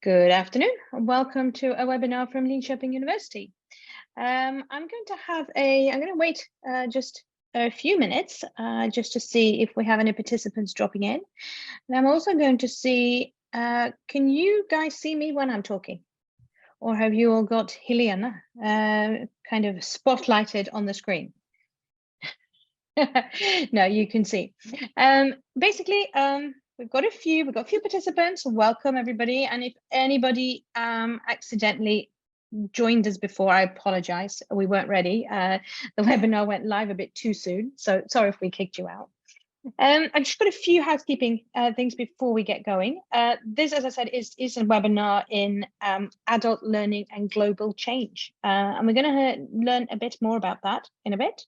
Good afternoon and welcome to a webinar from Linköping University. I'm going to wait just a few minutes just to see if we have any participants dropping in. And I'm also going to see, can you guys see me when I'm talking? Or have you all got Helena kind of spotlighted on the screen? No, you can see. Basically, we've got a few participants. Welcome everybody. And if anybody accidentally joined us before, I apologize. We weren't ready. The webinar went live a bit too soon. So sorry if we kicked you out. I've just got a few housekeeping things before we get going. This, as I said, is a webinar in adult learning and global change. And we're going to learn a bit more about that in a bit.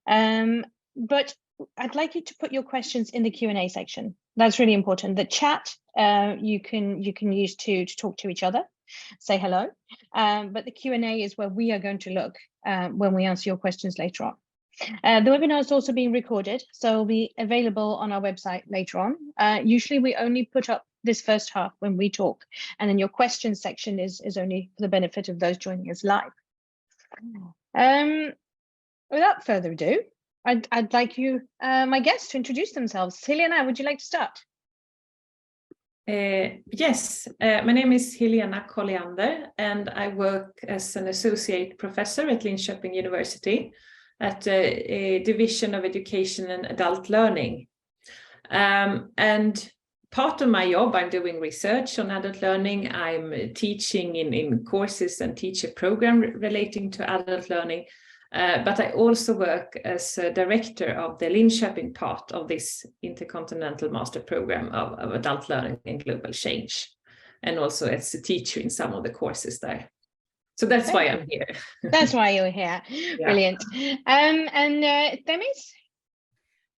But I'd like you to put your questions in the Q&A section. That's really important. The chat you can use to talk to each other, say hello. But the Q&A is where we are going to look when we answer your questions later on. The webinar is also being recorded, so it'll be available on our website later on. Usually we only put up this first half when we talk, and then your questions section is only for the benefit of those joining us live. Without further ado, I'd like you, my guests, to introduce themselves. Helena, would you like to start? Yes, my name is Helena Colliander, and I work as an associate professor at Linköping University at a division of education and adult learning. And part of my job, I'm doing research on adult learning. I'm teaching in courses and teach a program relating to adult learning. But I also work as a director of the Linköping part of this intercontinental master program of adult learning and global change, and also as a teacher in some of the courses there. So that's why I'm here. That's why you're here. Yeah. Brilliant. And Themis?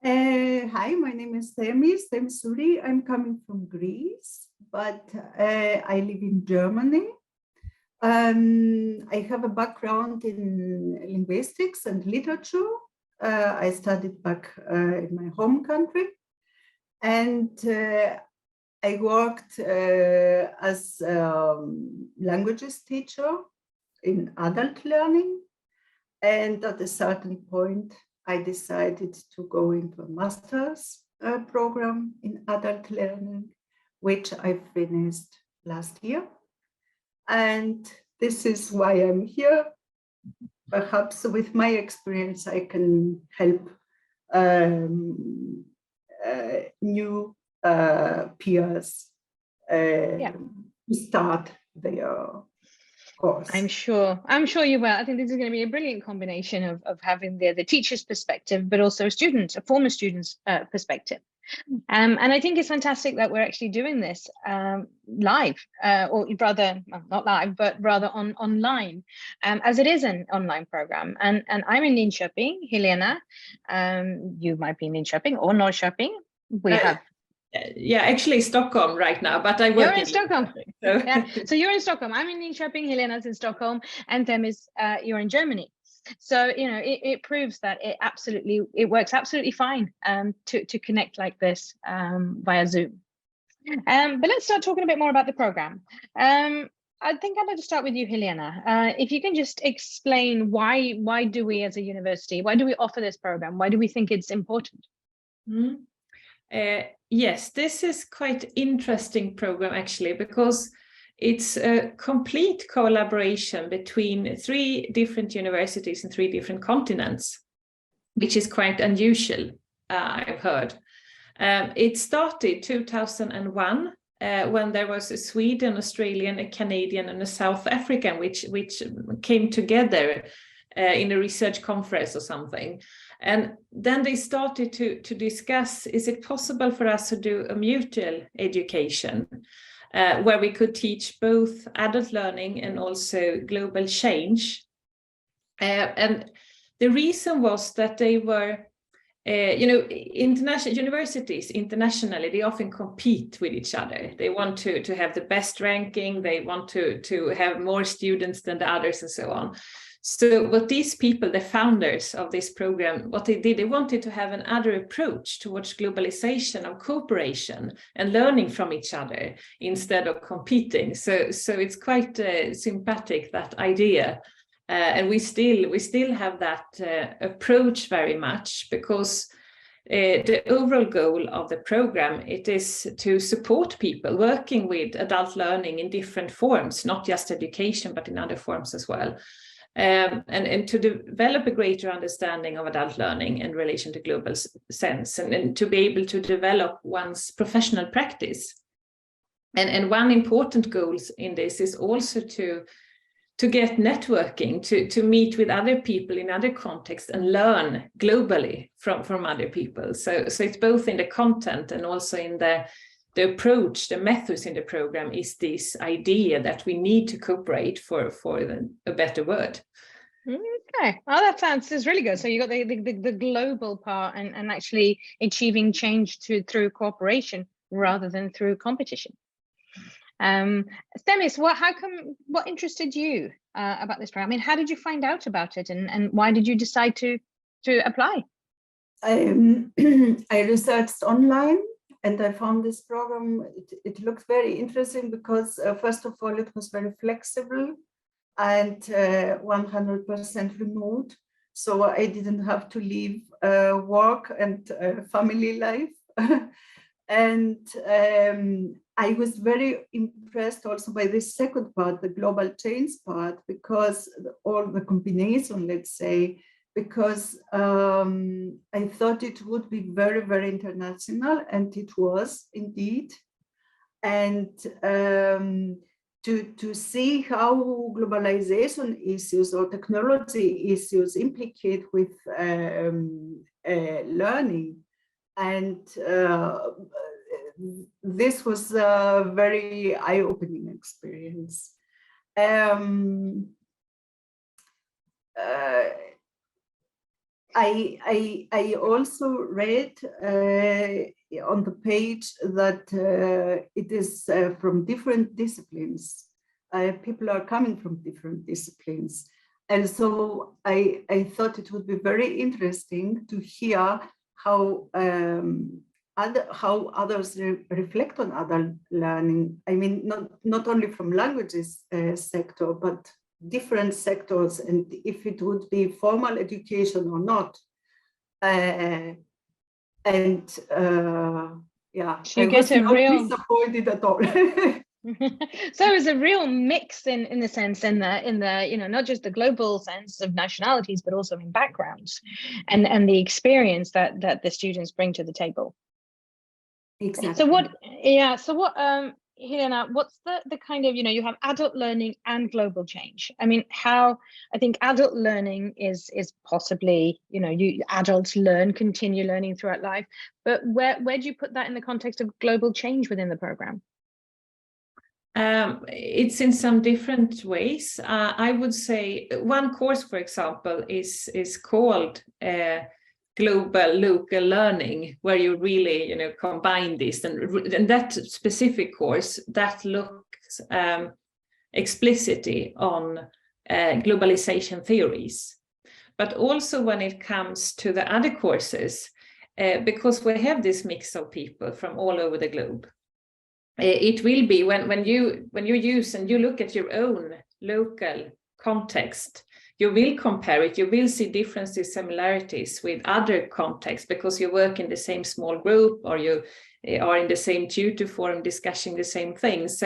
Hi, my name is Themis Suri. I'm coming from Greece, but I live in Germany. I have a background in linguistics and literature. I studied back in my home country, and I worked as a languages teacher in adult learning. And at a certain point, I decided to go into a master's program in adult learning, which I finished last year. And this is why I'm here. Perhaps with my experience, I can help new peers to start their course. I'm sure you will. I think this is going to be a brilliant combination of having the teacher's perspective, but also a former student's perspective. And I think it's fantastic that we're actually doing this live, or rather not live, but rather online, as it is an online program. And I'm in Linköping. Helena, you might be in Linköping or Norrköping. We have. Yeah, actually Stockholm right now, but I work in Stockholm. So. Yeah. So you're in Stockholm. I'm in Linköping. Helena's in Stockholm, and Themis, you're in Germany. So, you know, it proves that it works absolutely fine to connect like this via Zoom. But let's start talking a bit more about the program. I think I'd like to start with you, Helena. If you can just explain why do we as a university, why do we offer this program? Why do we think it's important? Yes, this is quite interesting program actually, because it's a complete collaboration between 3 different universities in 3 different continents, which is quite unusual, I've heard. It started 2001 when there was a Sweden, Australian, a Canadian, and a South African, which came together in a research conference or something. And then they started to discuss, is it possible for us to do a mutual education where we could teach both adult learning and also global change. And the reason was that they were, international universities internationally, they often compete with each other. They want to have the best ranking, they want to have more students than the others and so on. So what these people, the founders of this program, what they did, they wanted to have another approach towards globalization of cooperation and learning from each other instead of competing. So it's quite sympathetic, that idea. And we still have that approach very much, because the overall goal of the program, it is to support people working with adult learning in different forms, not just education, but in other forms as well. And to develop a greater understanding of adult learning in relation to global sense, and to be able to develop one's professional practice. And one important goal in this is also to get networking, to meet with other people in other contexts and learn globally from other people. So it's both in the content and also in the approach, the methods in the program, is this idea that we need to cooperate for a better word. Okay, well, that sounds really good. So you got the global part and actually achieving change through cooperation rather than through competition. Themis, what interested you about this program? I mean, how did you find out about it, and why did you decide to apply? I researched online, and I found this program, it looked very interesting because first of all, it was very flexible and 100% remote. So I didn't have to leave work and family life. And I was very impressed also by the second part, the global change part, because all the combination, let's say, because I thought it would be very, very international, and it was indeed. And to see how globalization issues or technology issues implicate with learning. And this was a very eye-opening experience. I also read on the page that it is from different disciplines. People are coming from different disciplines. And so I thought it would be very interesting to hear how others reflect on adult learning. I mean, not only from languages sector, but different sectors, and if it would be formal education or not. Yeah, so you get a real disappointed at all. So it was a real mix in the sense, in the not just the global sense of nationalities, but also in backgrounds and the experience that the students bring to the table. Exactly. So what Helena, what's the kind of, you have adult learning and global change. I mean, I think adult learning is possibly, adults continue learning throughout life, but where do you put that in the context of global change within the program? It's in some different ways. I would say one course, for example, is called global local learning, where you really combine this, and that specific course that looks explicitly on globalization theories, but also when it comes to the other courses, because we have this mix of people from all over the globe. It will be when you use and you look at your own local context, you will compare it, you will see differences, similarities with other contexts, because you work in the same small group, or you are in the same tutor forum discussing the same things.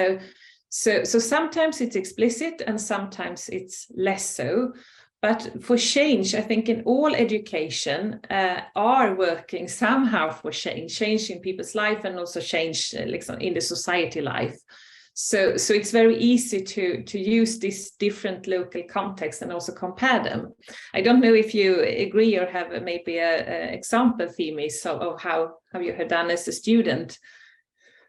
So sometimes it's explicit and sometimes it's less so. But for change, I think in all education are working somehow for change in people's life, and also change in the society life. So it's very easy to use this different local context and also compare them. I don't know if you agree or have maybe a example, Themis, of how you have done as a student.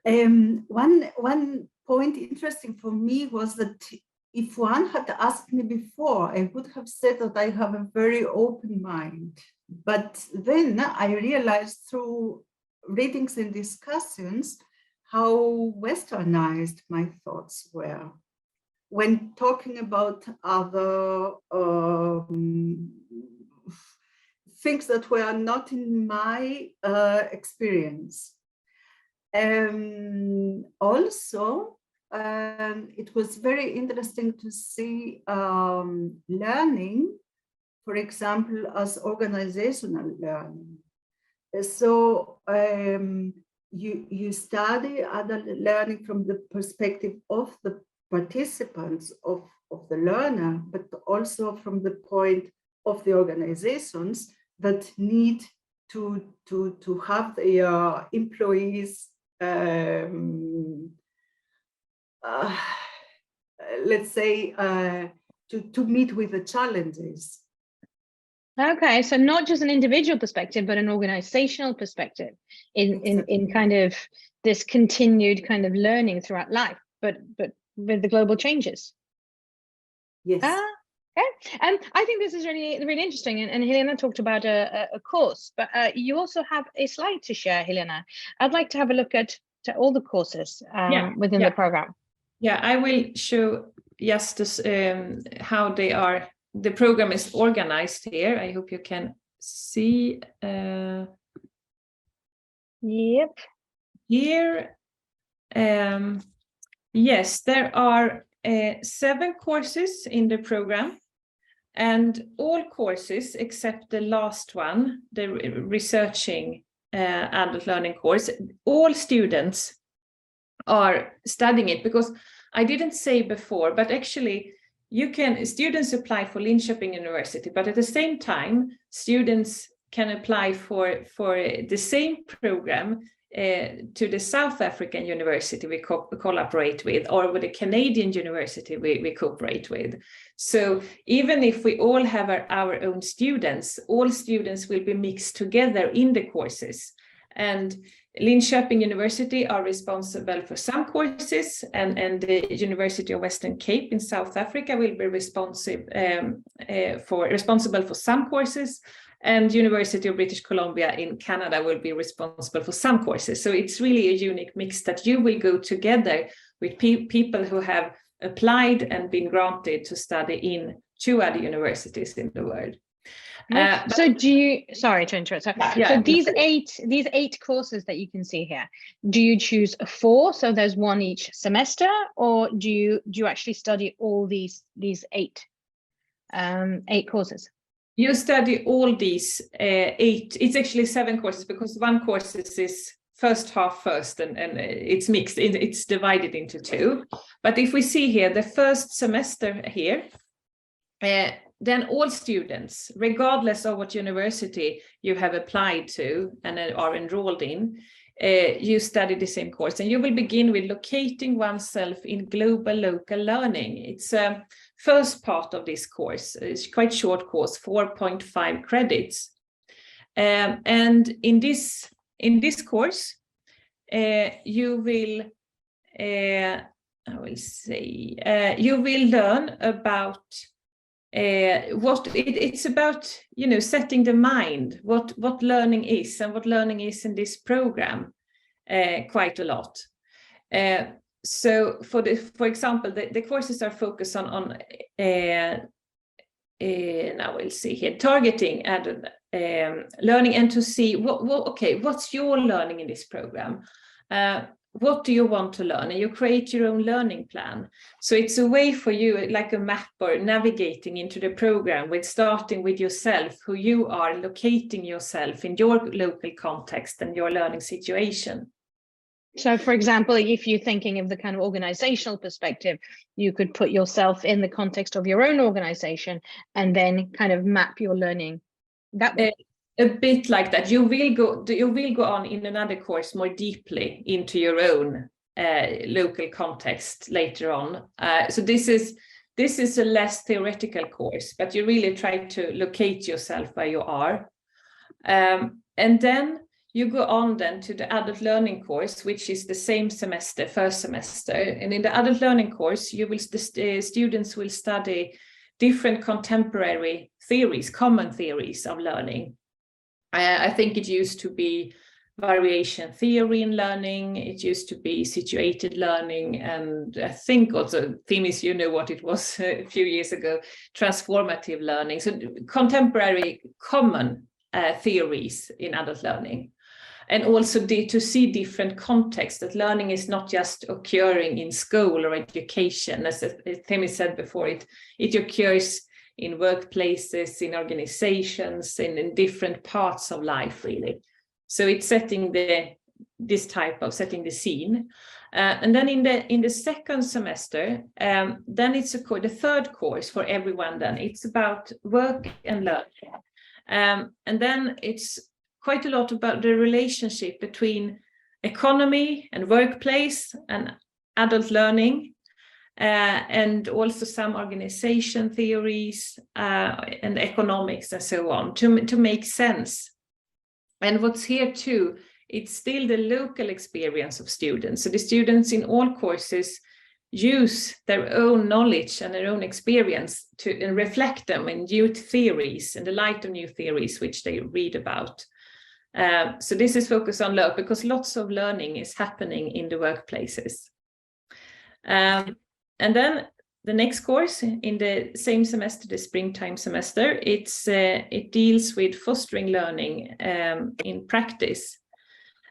One point interesting for me was that if one had asked me before, I would have said that I have a very open mind. But then I realized through readings and discussions how westernized my thoughts were. when talking about other things that were not in my experience. Also, it was very interesting to see learning, for example, as organizational learning. So you study adult learning from the perspective of the participants, of the learner, but also from the point of the organizations that need to have their employees let's say to meet with the challenges. Okay, so not just an individual perspective, but an organizational perspective in kind of this continued kind of learning throughout life, but with the global changes. Yes. Okay, and I think this is really interesting. And Helena talked about a course, but you also have a slide to share, Helena. I'd like to have a look at all the courses within the program. Yeah, I will show just this, how they are. The program is organized here. I hope you can see. Yep. Here, yes, there are 7 courses in the program, and all courses except the last one, the researching adult learning course, all students are studying it, because I didn't say before, but actually students apply for Linköping University, but at the same time, students can apply for the same program to the South African university we collaborate with, or with the Canadian university we cooperate with. So even if we all have our own students, all students will be mixed together in the courses. And Linköping University are responsible for some courses, and the University of Western Cape in South Africa will be responsible for some courses, and University of British Columbia in Canada will be responsible for some courses. So it's really a unique mix that you will go together with people who have applied and been granted to study in 2 other universities in the world. So sorry to interrupt. So these eight courses that you can see here, do you choose 4? So there's 1 each semester, or do you actually study all these 8 courses? You study all these 8. It's actually 7 courses, because 1 course is first half first, and it's mixed. It's divided into 2. But if we see here, the first semester here, then all students, regardless of what university you have applied to and are enrolled in, you study the same course. And you will begin with locating oneself in global local learning. It's a first part of this course. It's quite short course, 4.5 credits. And in this course, you will you will learn about what it's about, setting the mind, what learning is, and what learning is in this program, quite a lot. So for example, the courses are focused on now we'll see here, targeting and learning, and to see what's your learning in this program. What do you want to learn? And you create your own learning plan. So it's a way for you, like a map, or navigating into the program with starting with yourself, who you are, locating yourself in your local context and your learning situation. So for example, if you're thinking of the kind of organizational perspective, you could put yourself in the context of your own organization and then kind of map your learning that way. A bit like that. You will go on in another course more deeply into your own local context later on. So this is a less theoretical course, but you really try to locate yourself where you are. And then you go on then to the adult learning course, which is the same semester, first semester. And in the adult learning course, the students will study different contemporary theories, common theories of learning. I think it used to be variation theory in learning. It used to be situated learning, and I think also Themis, you know what it was a few years ago, transformative learning. So contemporary common theories in adult learning. And also to see different contexts, that learning is not just occurring in school or education. As Themis said before, it occurs in workplaces, in organizations, in different parts of life, really. So it's setting the scene. And then in the second semester, then it's the third course for everyone. Then it's about work and learning. And then it's quite a lot about the relationship between economy and workplace and adult learning, and also some organization theories and economics and so on to make sense. And what's here too, it's still the local experience of students. So the students in all courses use their own knowledge and their own experience to reflect them in new theories, in the light of new theories which they read about. So this is focused on learn, because lots of learning is happening in the workplaces. And then the next course in the same semester, the springtime semester, it deals with fostering learning in practice.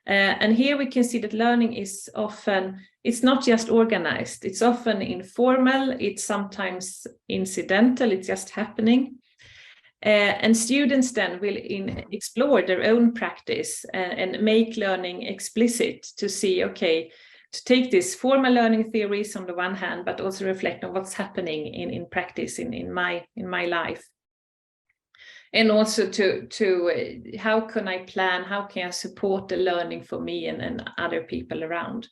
And here we can see that learning is often, it's not just organized, it's often informal, it's sometimes incidental, it's just happening. And students then will explore their own practice and make learning explicit to see, okay, to take this formal learning theories on the one hand, but also reflect on what's happening in practice in my life. And also to how can I plan, how can I support the learning for me and other people around.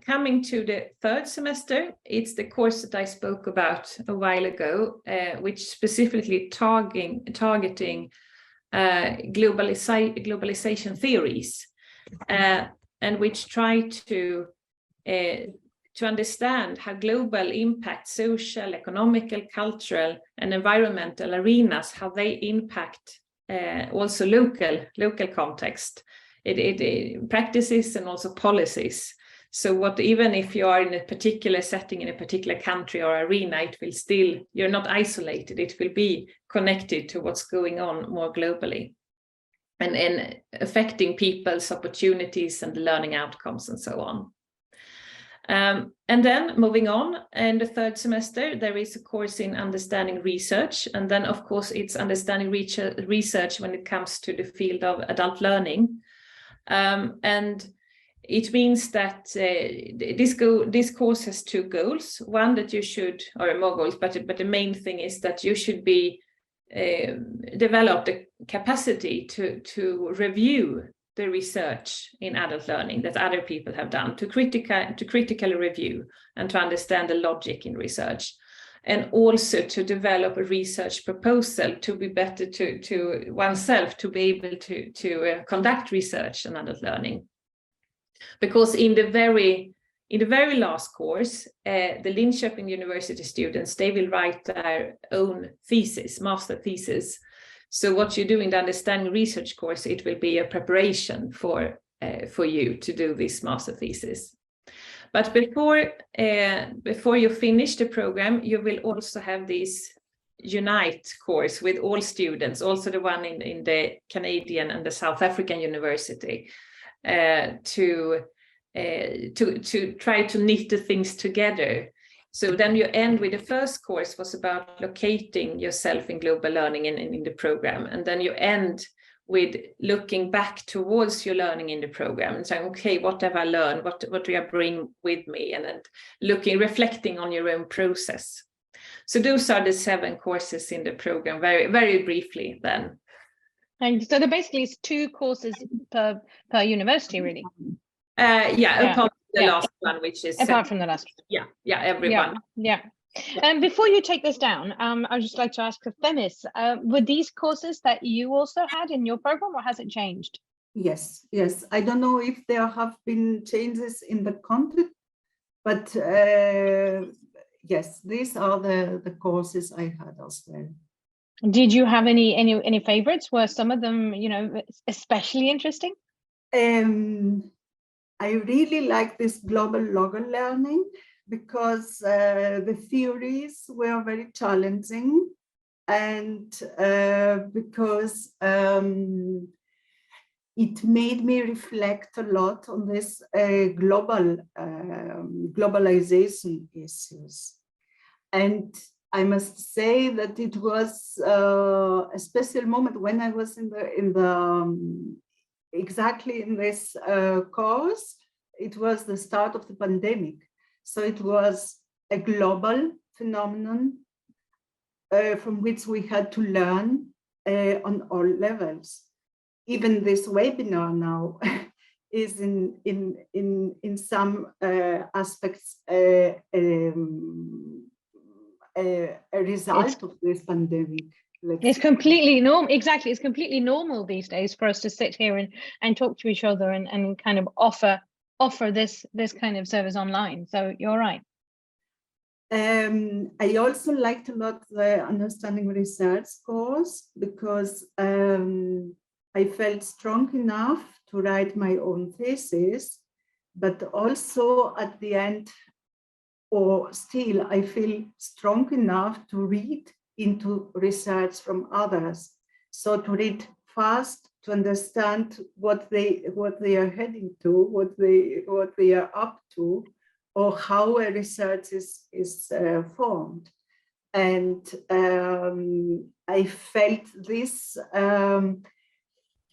Coming to the third semester, it's the course that I spoke about a while ago, which specifically targeting globalization theories, and which try to understand how global impacts social, economical, cultural, and environmental arenas, how they impact also local context, practices and also policies. So even if you are in a particular setting in a particular country or arena, it will still, you're not isolated, it will be connected to what's going on more globally and affecting people's opportunities and learning outcomes and so on. And then moving on, in the third semester, there is a course in understanding research. And then, of course, it's understanding research when it comes to the field of adult learning. And it means that this course has two goals. One, that you should, or more goals, but the main thing is that you should develop the capacity to review the research in adult learning that other people have done, to critically review and to understand the logic in research, and also to develop a research proposal to be better to oneself to be able to conduct research in adult learning. Because in the very last course, the Linköping University students, they will write their own thesis, master thesis. So what you do in the understanding research course, it will be a preparation for you to do this master thesis. But before you finish the program, you will also have this Unite course with all students, also the one in the Canadian and the South African University, to try to knit the things together. So then you end with the first course was about locating yourself in global learning in the program. And then you end with looking back towards your learning in the program and saying, okay, what have I learned? What do I bring with me? And then reflecting on your own process. So those are the 7 courses in the program, very, very briefly then. And so there basically is 2 courses per university, really. Apart from the last one, which is apart from the last one. Everyone. Yeah. And before you take this down, I'd just like to ask Themis, were these courses that you also had in your program, or has it changed? Yes. I don't know if there have been changes in the content, but yes, these are the courses I had as well. Did you have any favorites? Were some of them, you know, especially interesting? I really like this global local learning because the theories were very challenging, and because it made me reflect a lot on this globalization issues. And I must say that it was a special moment when I was exactly in this course. It was the start of the pandemic. So it was a global phenomenon from which we had to learn on all levels. Even this webinar now is in some aspects a result of this pandemic. It's completely normal. Exactly. It's completely normal these days for us to sit here and talk to each other and kind of offer this kind of service online. So you're right. I also liked a lot the Understanding Research course because I felt strong enough to write my own thesis, but also at the end, or still, I feel strong enough to read into research from others. So to read fast, to understand what they are heading to, what they are up to, or how a research is formed. And I felt this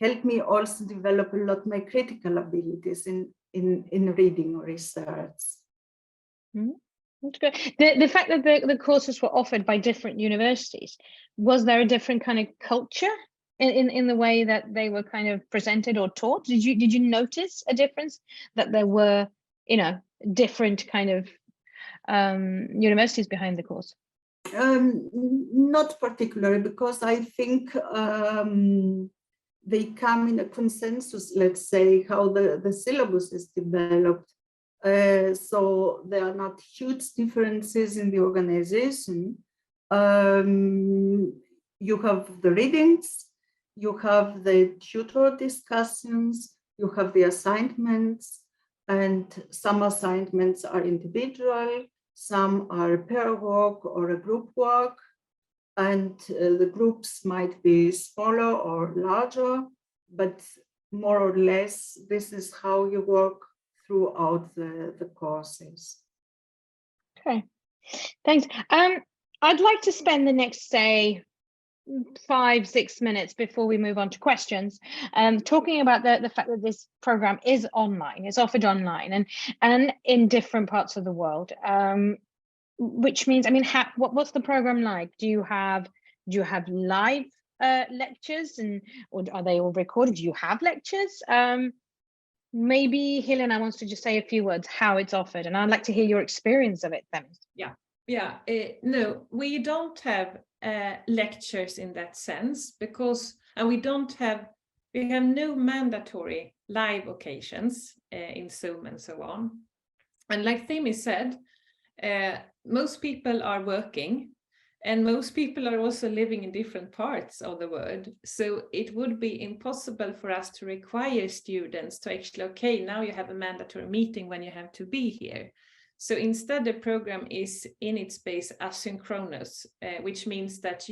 helped me also develop a lot my critical abilities in reading research. Mm-hmm. That's good. The fact that the courses were offered by different universities, was there a different kind of culture in the way that they were kind of presented or taught? Did you notice a difference, that there were, you know, different kind of universities behind the course? Not particularly, because I think they come in a consensus, let's say, how the syllabus is developed. So there are not huge differences in the organization. You have the readings, you have the tutor discussions, you have the assignments, and some assignments are individual, some are pair work or a group work, and the groups might be smaller or larger, but more or less, this is how you work throughout the courses. Okay, thanks. I'd like to spend the next, say, 5-6 minutes before we move on to questions, talking about the fact that this program is online, it's offered online and in different parts of the world, which means, I mean, what's the program like? Do you have live lectures, or are they all recorded? Do you have lectures? Maybe Helena wants to just say a few words how it's offered, and I'd like to hear your experience of it, Themis. No, we don't have lectures in that sense, because we have no mandatory live occasions in Zoom and so on. And like Themis said, most people are working, and most people are also living in different parts of the world. So it would be impossible for us to require students to actually, okay, now you have a mandatory meeting when you have to be here. So instead, the program is in its base asynchronous, which means that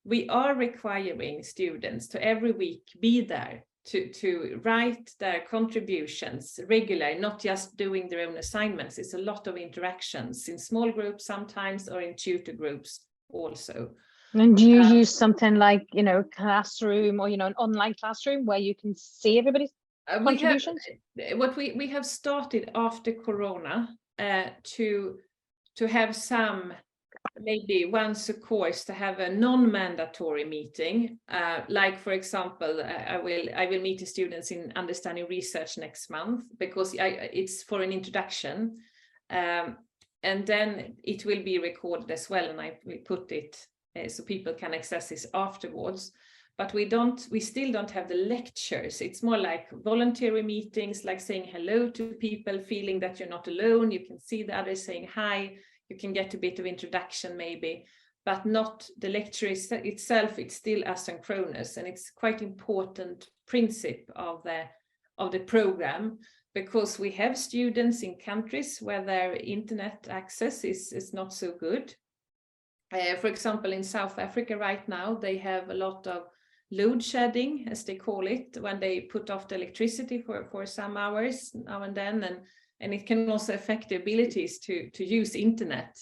we are requiring students to every week be there to write their contributions regularly, not just doing their own assignments. It's a lot of interactions in small groups sometimes, or in tutor groups also. And do you use something like, you know, Classroom, or, you know, an online classroom where you can see everybody's contributions? We have started after Corona to have some, maybe once a course, to have a non-mandatory meeting. Like, for example, I will meet the students in Understanding Research next month, because it's for an introduction. And then it will be recorded as well, and I will put it so people can access this afterwards. But we still don't have the lectures. It's more like voluntary meetings, like saying hello to people, feeling that you're not alone. You can see the others saying hi. You can get a bit of introduction maybe, but not the lecture itself. It's still asynchronous, and it's quite important principle of the program, because we have students in countries where their internet access is not so good. For example, in South Africa right now, they have a lot of load shedding, as they call it, when they put off the electricity for some hours now and then, and it can also affect the abilities to use internet.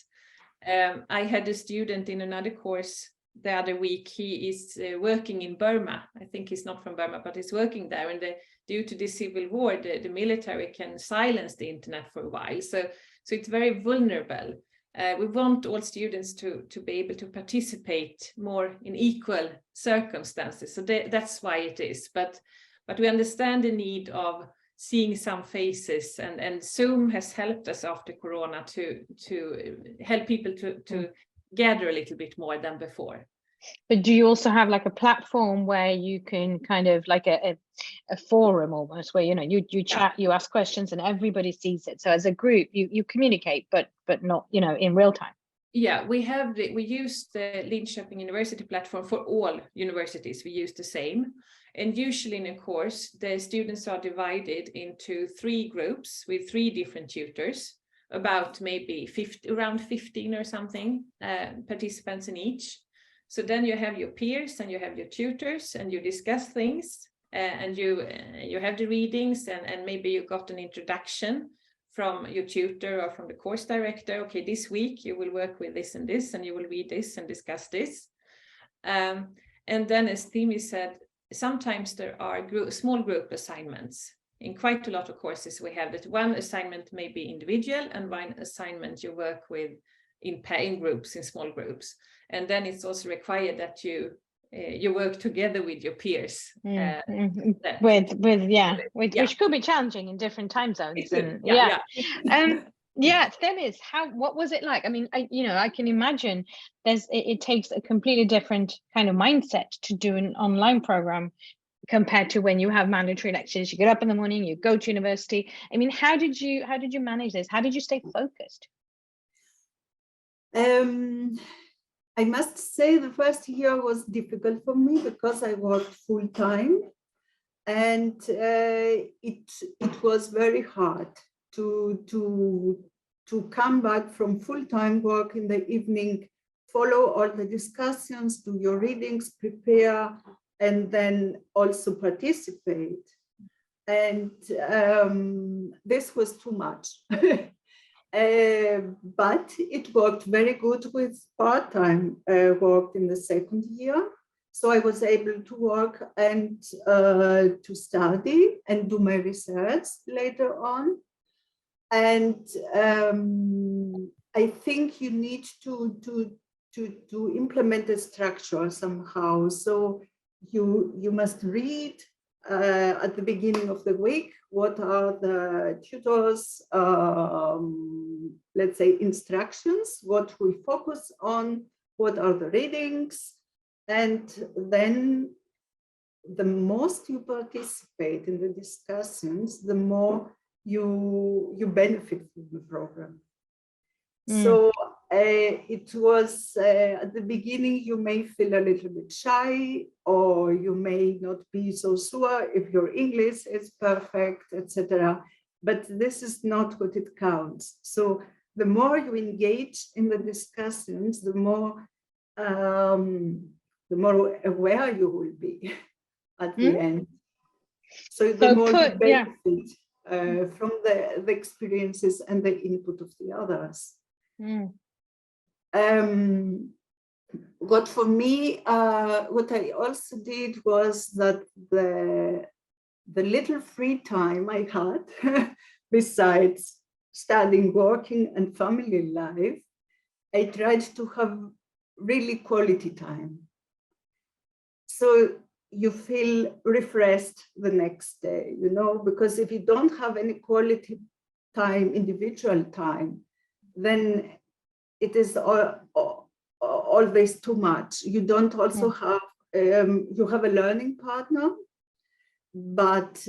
I had a student in another course the other week. He is working in Burma. I think he's not from Burma, but he's working there, and due to the civil war, the military can silence the internet for a while, so it's very vulnerable. We want all students to be able to participate more in equal circumstances. So that's why it is. But we understand the need of seeing some faces, and Zoom has helped us after Corona to help people to gather a little bit more than before. But do you also have like a platform where you can kind of like a forum almost, where you chat, you ask questions, and everybody sees it? So as a group, you communicate, but not in real time. Yeah, we use the Linköping University platform for all universities. We use the same, and usually in a course, the students are divided into 3 groups with 3 different tutors, about maybe around 15 or something participants in each. So then you have your peers and you have your tutors, and you discuss things, and you have the readings, and maybe you got an introduction from your tutor or from the course director. Okay, this week you will work with this and this, and you will read this and discuss this. And then, as Timi said, sometimes there are small group assignments. In quite a lot of courses we have that one assignment may be individual, and one assignment you work with in groups, in small groups. And then it's also required that you work together with your peers. Which could be challenging in different time zones. Phyllis, what was it like? I mean, I can imagine it takes a completely different kind of mindset to do an online program compared to when you have mandatory lectures. You get up in the morning, you go to university. I mean, how did you manage this? How did you stay focused? I must say the first year was difficult for me because I worked full time, and it was very hard to come back from full-time work in the evening, follow all the discussions, do your readings, prepare, and then also participate. And this was too much. But it worked very good with part-time work in the second year. So I was able to work and to study and do my research later on. And I think you need to implement a structure somehow. So you must read at the beginning of the week what are the tutors, let's say, instructions, what we focus on, what are the readings, and then the most you participate in the discussions, the more you benefit from the program. So it was at the beginning, you may feel a little bit shy, or you may not be so sure if your English is perfect, etc. But this is not what it counts. So the more you engage in the discussions, the more aware you will be at the end. So the more you benefit from the experiences and the input of the others. What for me, what I also did was that the little free time I had, besides studying, working, and family life, I tried to have really quality time. So you feel refreshed the next day, because if you don't have any quality time, individual time, then it is always too much. You don't also have, you have a learning partner, but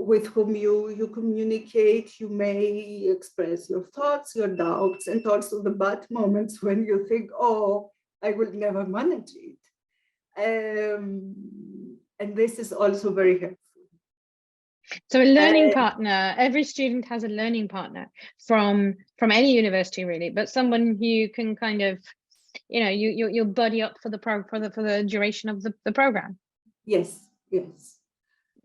with whom you communicate. You may express your thoughts, your doubts, and also the bad moments when you think, oh, I will never manage it. And this is also very helpful. So a learning partner, every student has a learning partner from any university really, but someone who you can kind of, you buddy up for the duration of the program. Yes.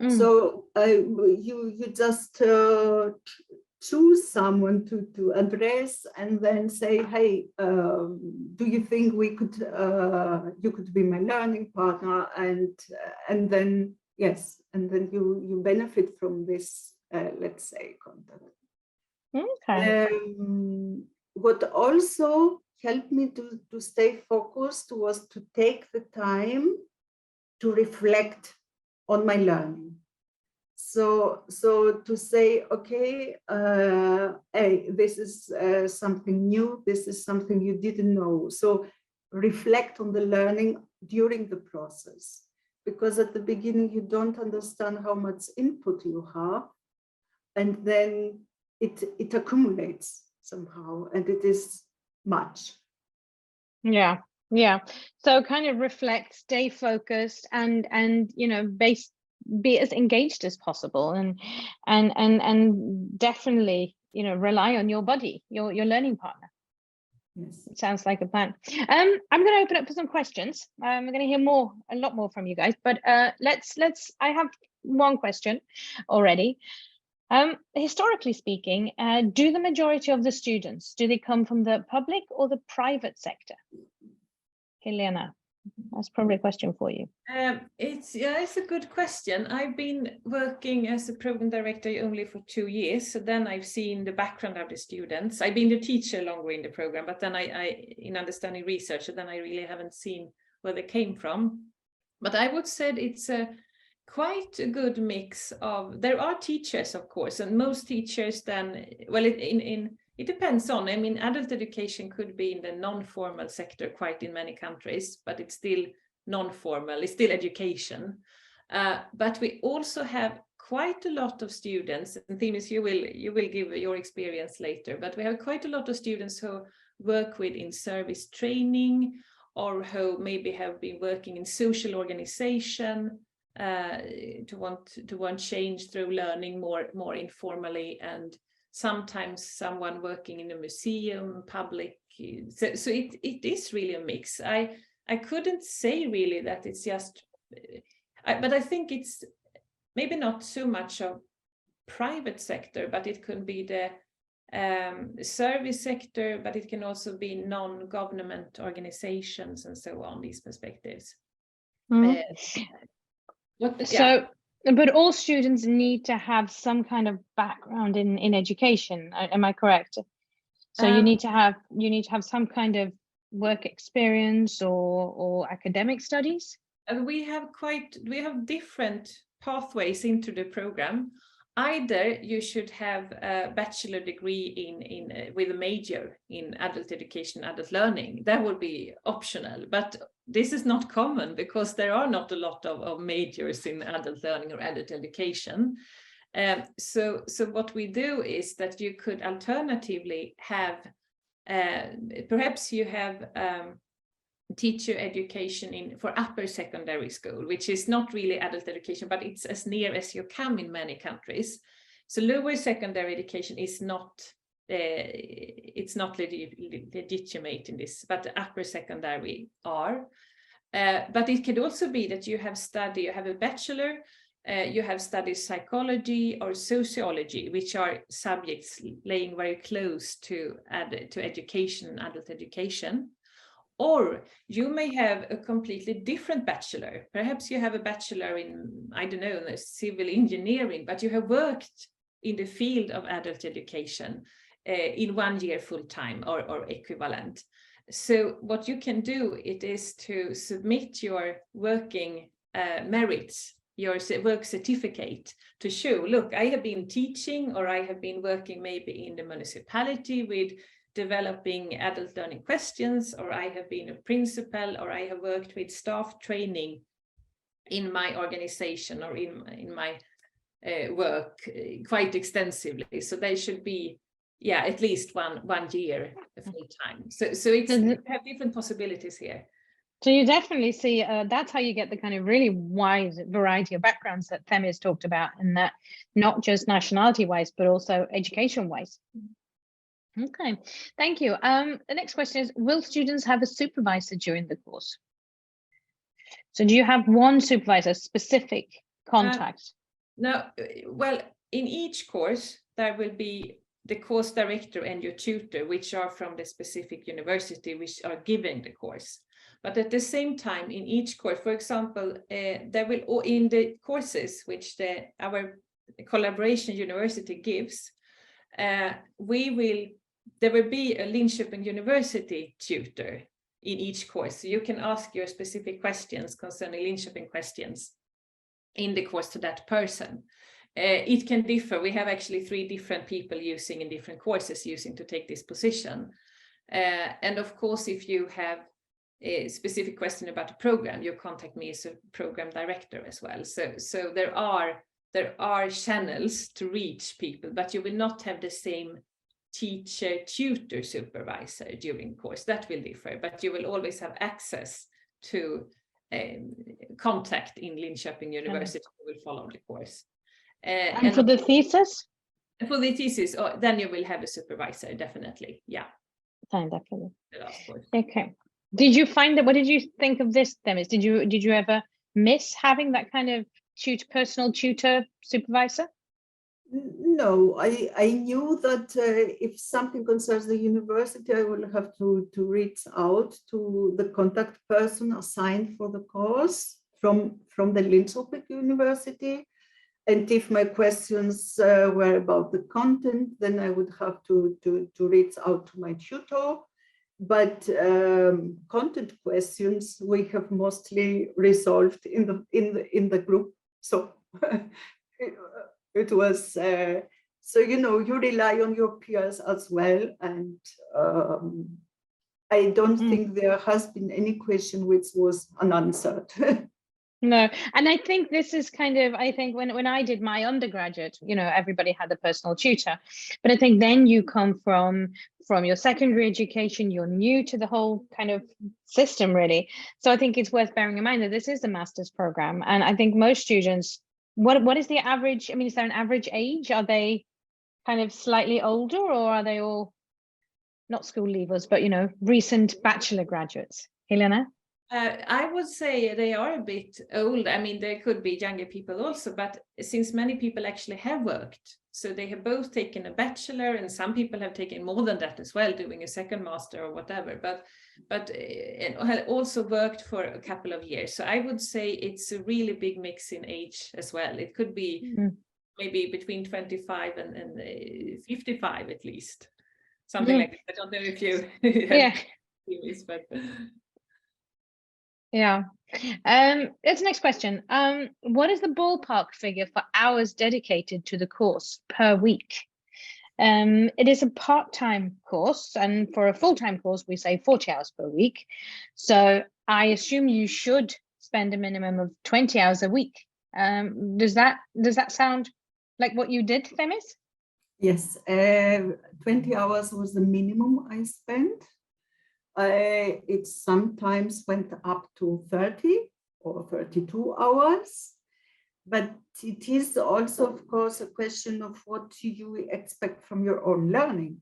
So you just choose someone to address, and then say, hey, do you think you could be my learning partner? And then yes, and then you benefit from this, let's say, contact. Okay. What also helped me to stay focused was to take the time to reflect on my learning. So to say, okay, hey, this is something new, this is something you didn't know. So reflect on the learning during the process, because at the beginning you don't understand how much input you have, and then it accumulates somehow, and it is much. Yeah. So kind of reflect, stay focused, and be as engaged as possible, and definitely rely on your buddy, your learning partner. Yes. It sounds like a plan. I'm going to open up for some questions. We're going to hear a lot more from you guys, but let's I have one question already. Historically speaking, do the majority of the students, do they come from the public or the private sector? Helena, that's probably a question for you. It's a good question. I've been working as a program director only for 2 years, so then I've seen the background of the students. I've been the teacher longer in the program, but then I in understanding research, so then I really haven't seen where they came from. But I would say it's quite a good mix of, there are teachers, of course, and most teachers then, well, it depends on, I mean, adult education could be in the non-formal sector quite in many countries, but it's still non-formal, it's still education. But we also have quite a lot of students, and Themis, you will give your experience later, but we have quite a lot of students who work with in-service training, or who maybe have been working in social organization, to want change through learning more informally, and sometimes someone working in a museum, public. So it is really a mix. I couldn't say really that it's just, but I think it's maybe not so much of private sector, but it could be the service sector, but it can also be non-government organizations and so on, these perspectives. But all students need to have some kind of background in education. Am I correct? So you need to have some kind of work experience or academic studies. We have different pathways into the program. Either you should have a bachelor degree with a major in adult education, adult learning. That would be optional, but this is not common because there are not a lot of majors in adult learning or adult education. So what we do is that you could alternatively have, perhaps you have teacher education for upper secondary school, which is not really adult education, but it's as near as you come in many countries. So lower secondary education is not, it's not legitimate in this, but the upper secondary are. But it could also be that you have a bachelor, you have studied psychology or sociology, which are subjects laying very close to education, adult education. Or you may have a completely different bachelor. Perhaps you have a bachelor in, I don't know, civil engineering, but you have worked in the field of adult education in 1 year full time or equivalent. So what you can do, it is to submit your working merits, your work certificate, to show, look, I have been teaching, or I have been working maybe in the municipality with developing adult learning questions, or I have been a principal, or I have worked with staff training in my organization or in my work quite extensively. So they should be, yeah, at least one year full time. So it's we have different possibilities here. So you definitely see that's how you get the kind of really wide variety of backgrounds that Femi has talked about, and that not just nationality wise, but also education wise. Okay, thank you. The next question is, will students have a supervisor during the course? So do you have one supervisor, specific contact? No, well, in each course, there will be the course director and your tutor, which are from the specific university, which are giving the course. But at the same time, in each course, for example, there will, in the courses which our collaboration university gives, there will be a Linköping University tutor in each course. So you can ask your specific questions concerning Linköping questions in the course to that person. It can differ. We have actually 3 different people using in different courses using to take this position. And of course, if you have a specific question about the program, you contact me as a program director as well. So there are channels to reach people, but you will not have the same teacher tutor supervisor during course. That will differ, but you will always have access to contact in Linköping University who will follow the course. And for the thesis? For the thesis, then you will have a supervisor, definitely. Yeah. Definitely. Of course. Okay. Did you find that? What did you think of this, Demis? Did you ever miss having that kind of personal tutor supervisor? No, I knew that if something concerns the university, I will have to reach out to the contact person assigned for the course from the Linköping University. And if my questions were about the content, then I would have to reach out to my tutor. But content questions we have mostly resolved in the group. So it was so you rely on your peers as well, and I don't think there has been any question which was unanswered. No, and I think this is I think when I did my undergraduate, everybody had a personal tutor, but I think then you come from your secondary education, you're new to the whole kind of system really. So I think it's worth bearing in mind that this is a master's program, and I think most students, what is the average? I mean, is there an average age? Are they kind of slightly older, or are they all not school leavers, but recent bachelor graduates? Helena? I would say they are a bit old. I mean, there could be younger people also, but since many people actually have worked, so they have both taken a bachelor, and some people have taken more than that as well, doing a second master or whatever, but and also worked for a couple of years. So I would say it's a really big mix in age as well. It could be maybe between 25 and 55 at least, something like that. I don't know if you but yeah. It's the next question. What is the ballpark figure for hours dedicated to the course per week? It is a part-time course, and for a full-time course, we say 40 hours per week. So I assume you should spend a minimum of 20 hours a week. Does that sound like what you did, Themis? Yes, 20 hours was the minimum I spent. It sometimes went up to 30 or 32 hours, but it is also, of course, a question of what you expect from your own learning,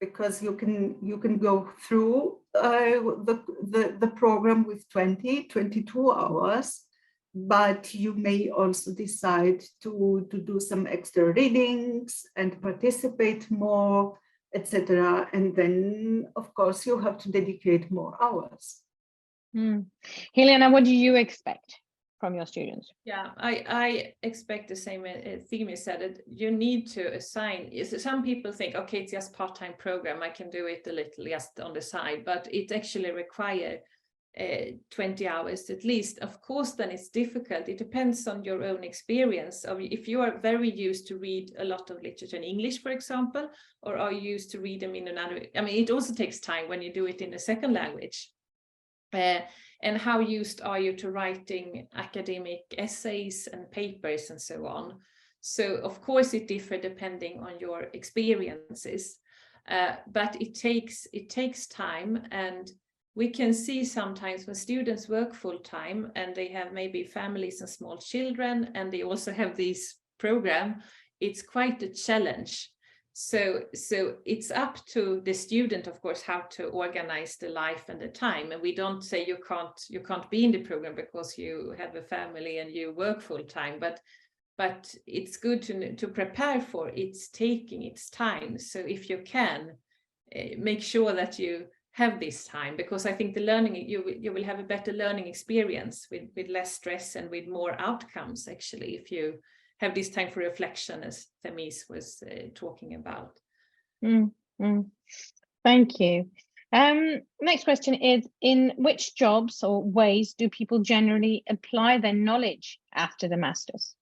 because you can go through the program with 22 hours, but you may also decide to do some extra readings and participate more, etc. And then, of course, you have to dedicate more hours. Helena, what do you expect from your students? Yeah, I expect the same theme is said, that you need to assign. Some people think, okay, it's just part-time program, I can do it a little just on the side, but it actually requires 20 hours at least. Of course, then it's difficult. It depends on your own experience. If you are very used to read a lot of literature in English, for example, or are you used to read them in another, I mean, it also takes time when you do it in a second language. And how used are you to writing academic essays and papers and so on? So of course it differs depending on your experiences, but it takes time, and we can see sometimes when students work full time and they have maybe families and small children, and they also have this program, it's quite a challenge. So it's up to the student, of course, how to organize the life and the time. And we don't say you can't be in the program because you have a family and you work full time, but it's good to prepare for it's taking its time. So if you can make sure that you have this time, because I think the learning, you will have a better learning experience with less stress and with more outcomes, actually, if you have this time for reflection, as Therese was talking about. Thank you. Next question is, in which jobs or ways do people generally apply their knowledge after the masters?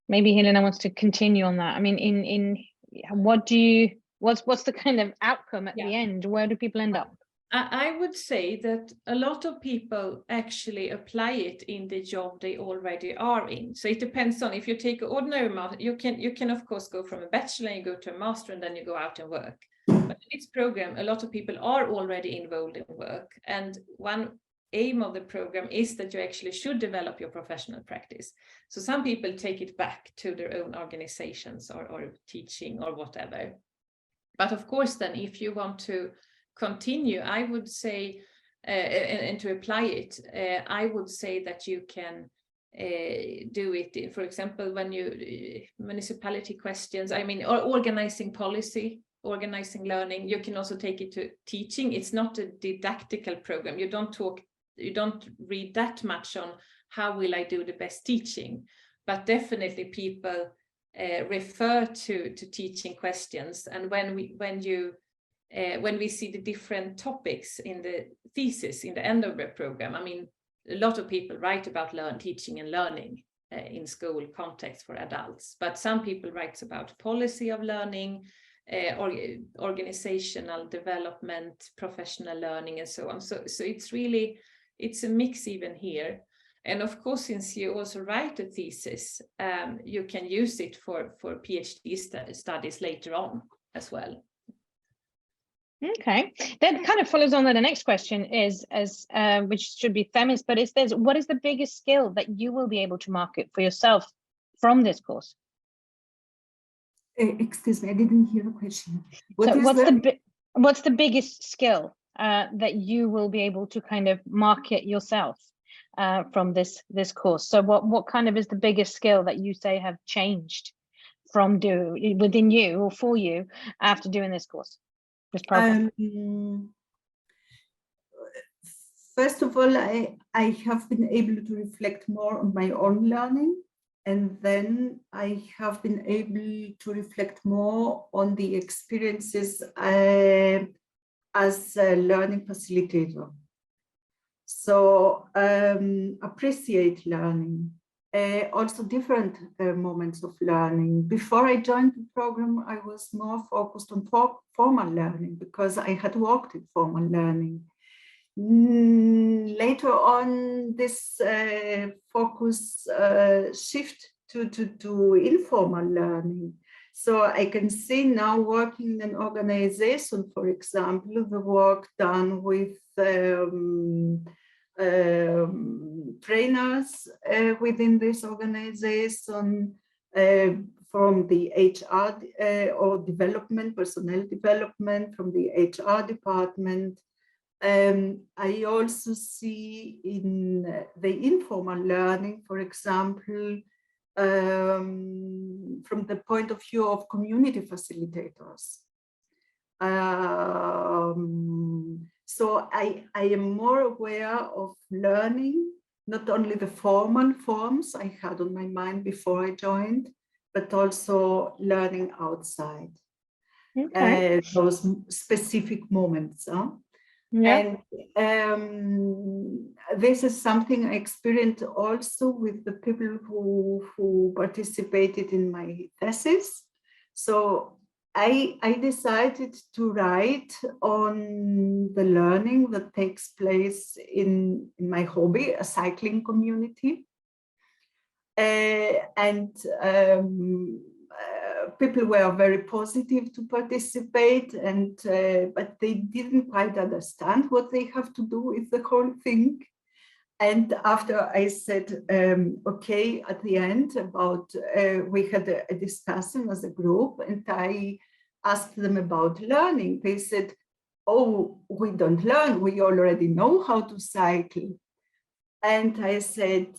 Maybe Helena wants to continue on that. I mean, in what's the kind of outcome at the end? Where do people end up? I would say that a lot of people actually apply it in the job they already are in. So it depends on, if you take an ordinary master, you can of course go from a bachelor and you go to a master and then you go out and work. But in this program, a lot of people are already involved in work. And one aim of the program is that you actually should develop your professional practice. So some people take it back to their own organizations or teaching or whatever. But of course, then if you want to continue, I would say, and to apply it, I would say that you can do it, for example, when you municipality questions, I mean, or organizing policy, organizing learning. You can also take it to teaching. It's not a didactical program. You don't read that much on how will I do the best teaching, but definitely people refer to teaching questions. And when we see the different topics in the thesis in the end of the program, I mean, a lot of people write about teaching and learning in school context for adults, but some people write about policy of learning, organizational development, professional learning, and so on. So it's a mix even here. And of course, since you also write a thesis, you can use it for PhD studies later on as well. Okay, that kind of follows on to the next question is, which should be feminist, but what is the biggest skill that you will be able to market for yourself from this course? Excuse me, I didn't hear the question. What's the biggest skill that you will be able to kind of market yourself from this course? So what kind of is the biggest skill that you say have changed from within you or for you after doing this course? First of all, I have been able to reflect more on my own learning, and then I have been able to reflect more on the experiences as a learning facilitator. So appreciate learning. Also different moments of learning. Before I joined the program, I was more focused on formal learning because I had worked in formal learning. Later on, this focus shift to informal learning. So I can see now working in an organization, for example, the work done with trainers within this organization, from the HR or personnel development, from the HR department. I also see in the informal learning, for example, from the point of view of community facilitators. So I am more aware of learning, not only the formal forms I had on my mind before I joined, but also learning outside. Okay. Those specific moments. Yeah. And this is something I experienced also with the people who participated in my thesis. So I decided to write on the learning that takes place in my hobby, a cycling community. and people were very positive to participate, and but they didn't quite understand what they have to do with the whole thing. And after I said, okay, at the end about, we had a discussion as a group, and I asked them about learning. They said, oh, we don't learn, we already know how to cycle. And I said,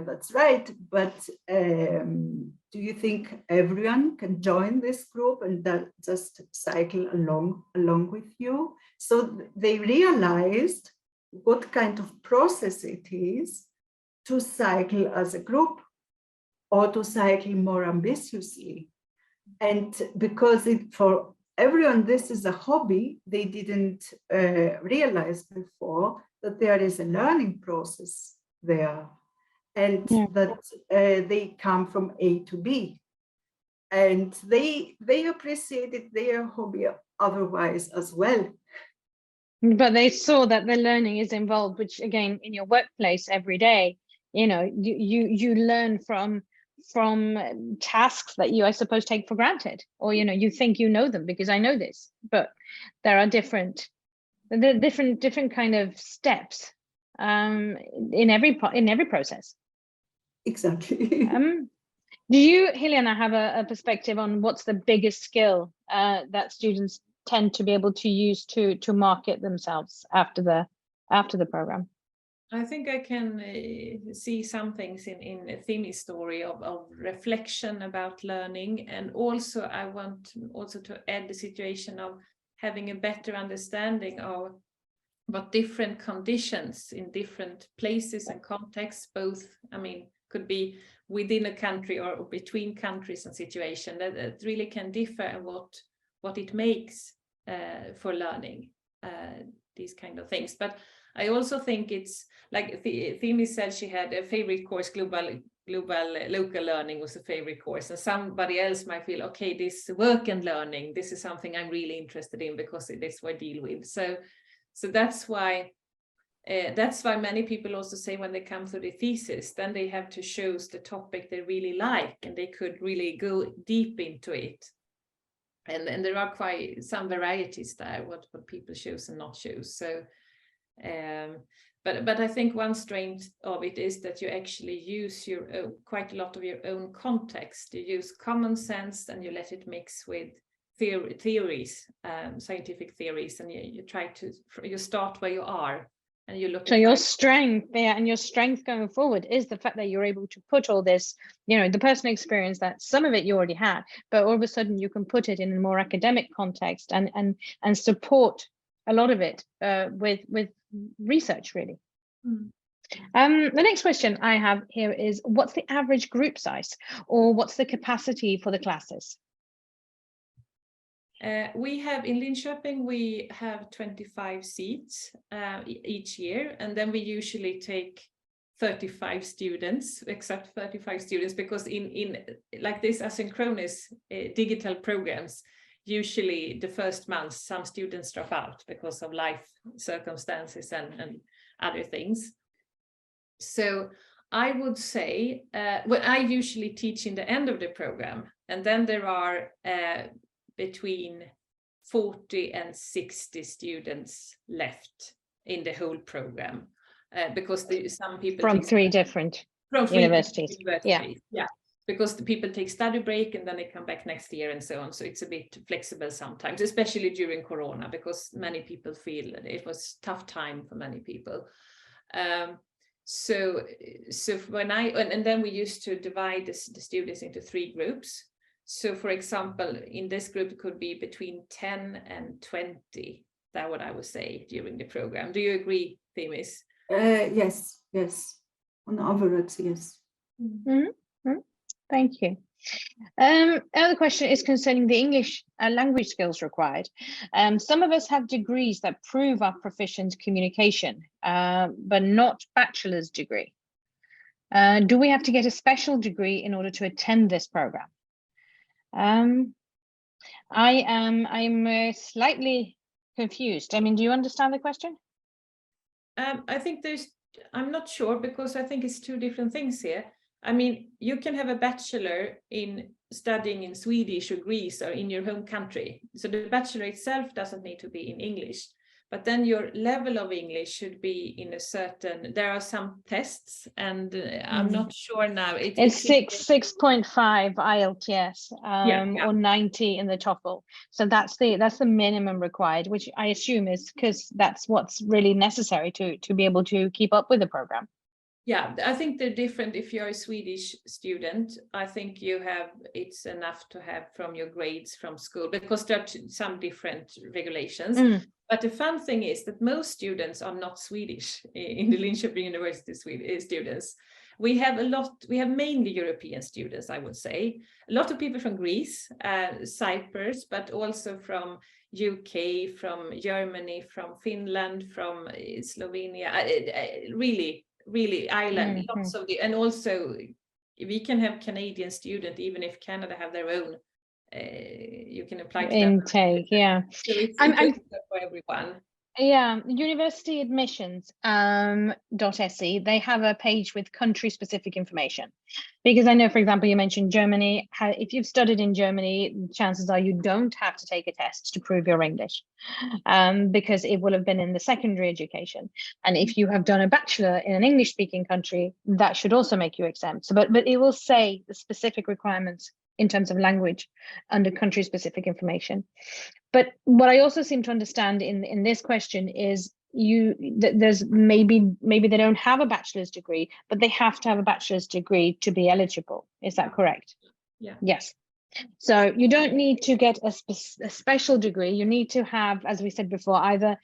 that's right, but do you think everyone can join this group and just cycle along with you? So they realized what kind of process it is to cycle as a group or to cycle more ambitiously. And because for everyone this is a hobby, they didn't realize before that there is a learning process there, and that they come from A to B. And they appreciated their hobby otherwise as well. But they saw that the learning is involved, which again, in your workplace every day, you know, you learn from tasks that you, I suppose, take for granted, or, you know, you think you know them because I know this, but there are different kind of steps in every process. Exactly. Do you, Helena, have a perspective on what's the biggest skill that students tend to be able to use to market themselves after the program? I think I can see some things in Thimi's story of reflection about learning, and also I want also to add the situation of having a better understanding of what different conditions in different places and contexts, both, I mean, could be within a country or between countries and situation that really can differ, and what it makes for learning these kind of things. But I also think it's like Thimi said, she had a favorite course, global local learning was a favorite course, and somebody else might feel, okay, this work and learning, this is something I'm really interested in because it is what I deal with. So that's why many people also say when they come to the thesis, then they have to choose the topic they really like, and they could really go deep into it. And there are quite some varieties there, what people choose and not choose. So, but I think one strength of it is that you actually use your own, quite a lot of your own context. You use common sense and you let it mix with theories, scientific theories, and you start where you are. And you look. So your strength there, and your strength going forward, is the fact that you're able to put all this, you know, the personal experience that some of it you already had, but all of a sudden you can put it in a more academic context and support a lot of it with research, really. The next question I have here is, what's the average group size, or what's the capacity for the classes? We have in Linköping, we have 25 seats each year, and then we usually take 35 students, except 35 students, because in like this asynchronous digital programs, usually the first month some students drop out because of life circumstances and other things. So I would say, well, I usually teach in the end of the program, and then there are between 40 and 60 students left in the whole program, because some people from three different universities. Yeah, because the people take study break and then they come back next year and so on. So it's a bit flexible sometimes, especially during Corona, because many people feel that it was a tough time for many people. So when and then we used to divide the students into 3 groups. So for example, in this group, it could be between 10 and 20. That's what I would say during the program. Do you agree, Themis? Yes. On average, yes. Thank you. Another question is concerning the English language skills required. Some of us have degrees that prove our proficient communication, but not bachelor's degree. Do we have to get a special degree in order to attend this program? I'm slightly confused. I mean, do you understand the question? I think I'm not sure, because I think it's 2 different things here. I mean, you can have a bachelor in studying in Swedish or Greece or in your home country. So the bachelor itself doesn't need to be in English, but then your level of English should be in a certain, there are some tests, and I'm not sure now. It's 6.5 IELTS yeah. or 90 in the TOEFL. So that's the minimum required, which I assume is because that's what's really necessary to be able to keep up with the program. Yeah, I think they're different. If you're a Swedish student, I think it's enough to have from your grades from school, because there are some different regulations. But the fun thing is that most students are not Swedish in the Linköping University students. We have mainly European students, I would say. A lot of people from Greece, Cyprus, but also from UK, from Germany, from Finland, from Slovenia, really Ireland, lots of and also we can have Canadian students, even if Canada have their own, you can apply to intake, yeah. So it's for everyone. Yeah, university admissions .se, they have a page with country specific information, because I know, for example, you mentioned Germany. If you've studied in Germany, chances are you don't have to take a test to prove your English, because it will have been in the secondary education. And if you have done a bachelor in an English speaking country, that should also make you exempt. So, but it will say the specific requirements in terms of language under country specific information. But what I also seem to understand in this question is there's maybe they don't have a bachelor's degree, but they have to have a bachelor's degree to be eligible. Is that correct? Yeah. Yes. So you don't need to get a special degree. You need to have, as we said before, either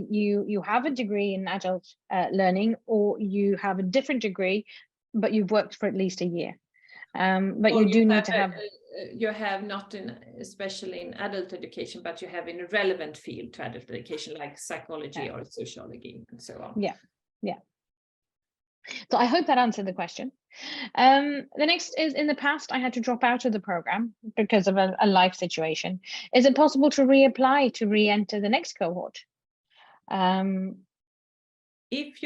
you have a degree in adult learning, or you have a different degree, but you've worked for at least a year. But you do need to have. You have not especially in adult education, but you have in a relevant field to adult education, like psychology or sociology and so on. Yeah. So I hope that answered the question. The next is, in the past, I had to drop out of the program because of a life situation. Is it possible to reapply to re-enter the next cohort? If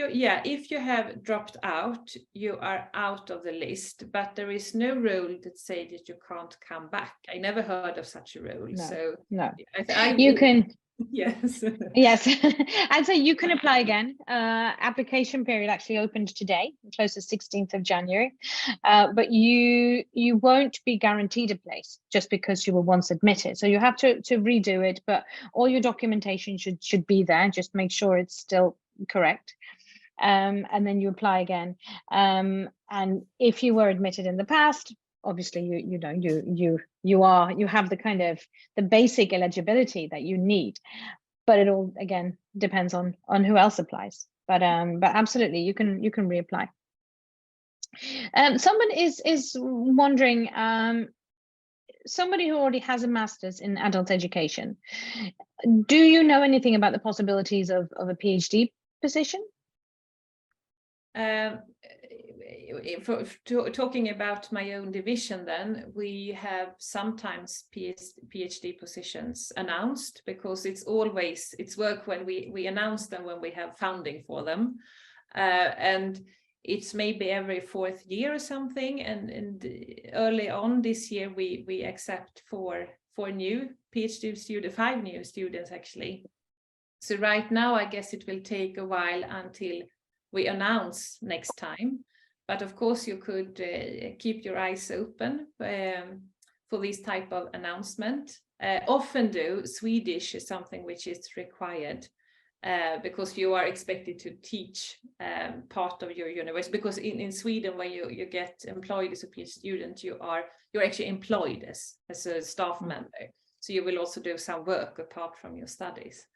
you have dropped out, you are out of the list, but there is no rule that says that you can't come back. I never heard of such a rule. No, so no. You can. Yes. Yes. And so you can apply again. Application period actually opened today, closes 16th of January. But you won't be guaranteed a place just because you were once admitted. So you have to redo it, but all your documentation should be there. Just make sure it's still correct. And then you apply again. And if you were admitted in the past, obviously you have the kind of the basic eligibility that you need, but it all again depends on who else applies. But absolutely you can reapply. Someone is wondering, somebody who already has a master's in adult education, do you know anything about the possibilities of a PhD position? Talking about my own division, then we have sometimes PhD positions announced, because it's work when we announce them, when we have funding for them, and it's maybe every 4th year or something. And early on this year we accept four new PhD students, 5 new students actually. So right now I guess it will take a while until we announce next time. But of course, you could keep your eyes open for this type of announcement. Often though, Swedish is something which is required because you are expected to teach part of your university. Because in Sweden, when you get employed as a PhD student, you're actually employed as a staff member. So you will also do some work apart from your studies.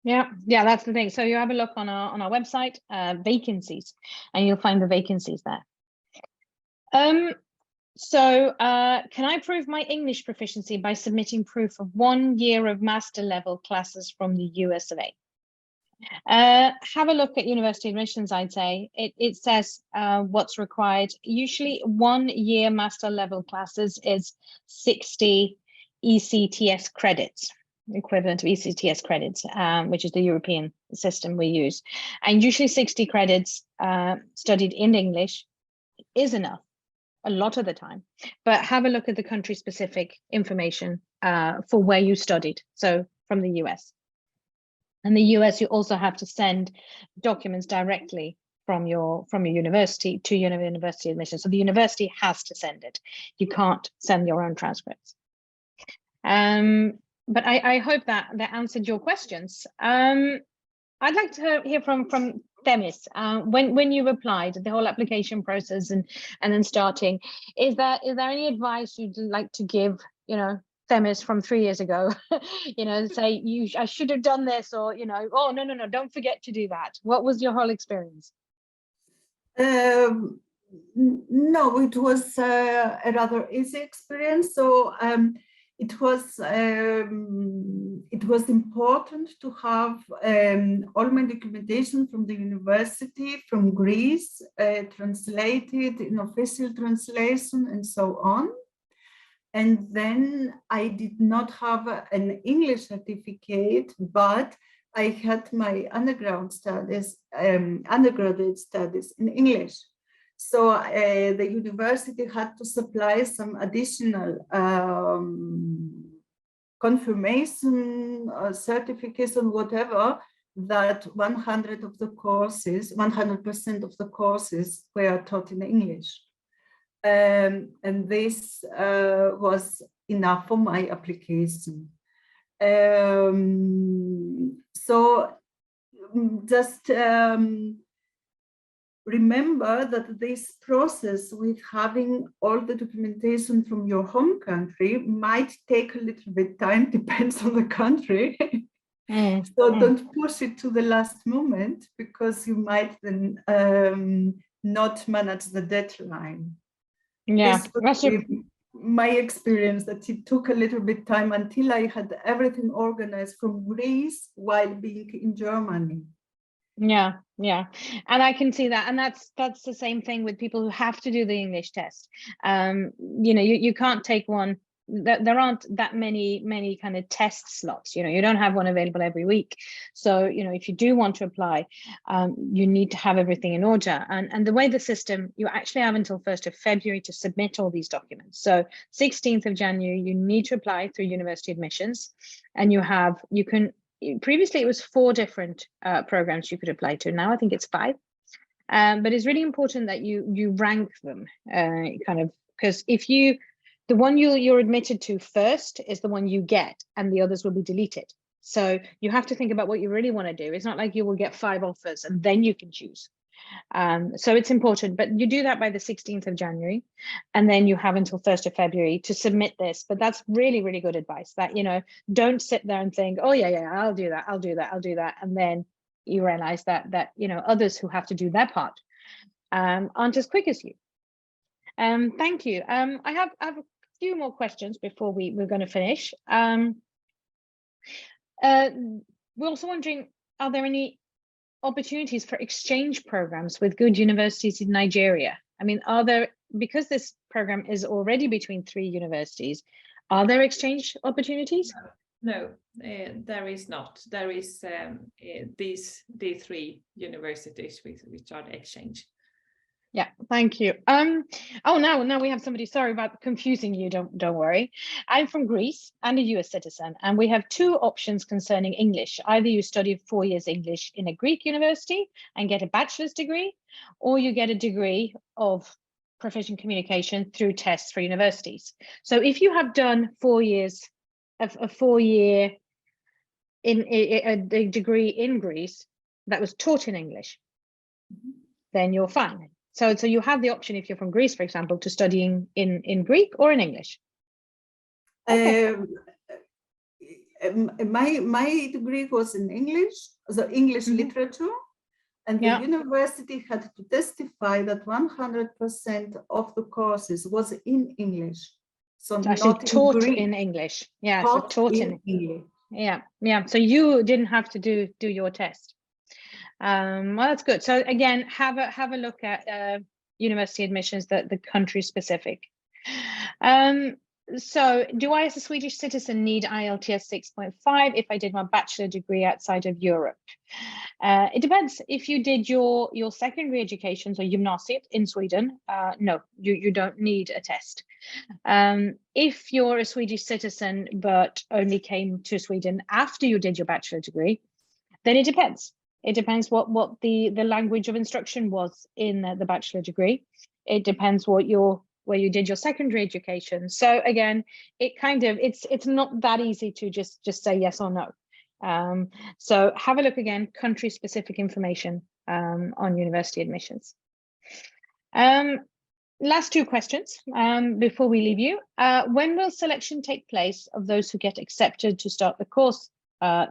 Yeah, that's the thing. So you have a look on our website, vacancies, and you'll find the vacancies there. So can I prove my English proficiency by submitting proof of 1 year of master level classes from the US of A? Have a look at university admissions, I'd say. It says what's required. Usually 1 year master level classes is 60 ECTS credits. Equivalent of ECTS credits, which is the European system we use. And usually 60 credits studied in English is enough a lot of the time, but have a look at the country specific information for where you studied. So from the US. And the US, you also have to send documents directly from your university to your university admission. So the university has to send it. You can't send your own transcripts. But I hope that answered your questions. I'd like to hear from Themis. When you applied, the whole application process and then starting, is there any advice you'd like to give, Themis from 3 years ago? Say I should have done this, or oh no, don't forget to do that. What was your whole experience? No, it was a rather easy experience. So it was important to have all my documentation from the university, from Greece, translated in official translation and so on. And then I did not have an English certificate, but I had my undergraduate studies in English. So the university had to supply some additional confirmation, certification, whatever, that 100% of the courses were taught in English. And this was enough for my application. So just remember that this process with having all the documentation from your home country might take a little bit time, depends on the country. So don't push it to the last moment, because you might then not manage the deadline. Yeah, this would be my experience, that it took a little bit time until I had everything organized from Greece while being in Germany. Yeah, and I can see that, and that's the same thing with people who have to do the English test. You can't take one. There aren't that many kind of test slots. You don't have one available every week. So if you do want to apply, you need to have everything in order. And the way the system, you actually have until 1st of February to submit all these documents. So 16th of January, you need to apply through university admissions, and you can. Previously, it was 4 different programs you could apply to. Now I think it's 5. But it's really important that you rank them, because the one you're admitted to first is the one you get, and the others will be deleted. So you have to think about what you really want to do. It's not like you will get 5 offers and then you can choose. So it's important, but you do that by the 16th of January, and then you have until 1st of February to submit this. But that's really, really good advice, that, don't sit there and think, oh yeah, I'll do that. And then you realize that others who have to do their part aren't as quick as you. Thank you. I have a few more questions before we're going to finish. We're also wondering, are there any opportunities for exchange programs with good universities in Nigeria? I mean, because this program is already between 3 universities, are there exchange opportunities? No, there is not. There is the 3 universities which are the exchange. Yeah, thank you. Now we have somebody. Sorry about confusing you. Don't worry. I'm from Greece and a US citizen, and we have 2 options concerning English. Either you study 4 years English in a Greek university and get a bachelor's degree, or you get a degree of proficient communication through tests for universities. So if you have done 4 years of a 4-year in a degree in Greece that was taught in English, then you're fine. So you have the option, if you're from Greece, for example, to studying in Greek or in English. Okay. My degree was in English, so English literature, and the university had to testify that 100% of the courses was in English. So not taught in Greek. In English. Yeah, taught in English. Yeah. So you didn't have to do your test. Well, that's good. So again, have a look at university admissions, the country specific. So do I as a Swedish citizen need IELTS 6.5 if I did my bachelor degree outside of Europe? It depends. If you did your secondary education, so gymnasiet in Sweden, no, you don't need a test. If you're a Swedish citizen but only came to Sweden after you did your bachelor degree, then it depends. It depends what the language of instruction was in the bachelor degree. It depends where you did your secondary education. So again, it's not that easy to just say yes or no. So have a look again, country specific information on university admissions. Last two questions before we leave you. When will selection take place of those who get accepted to start the course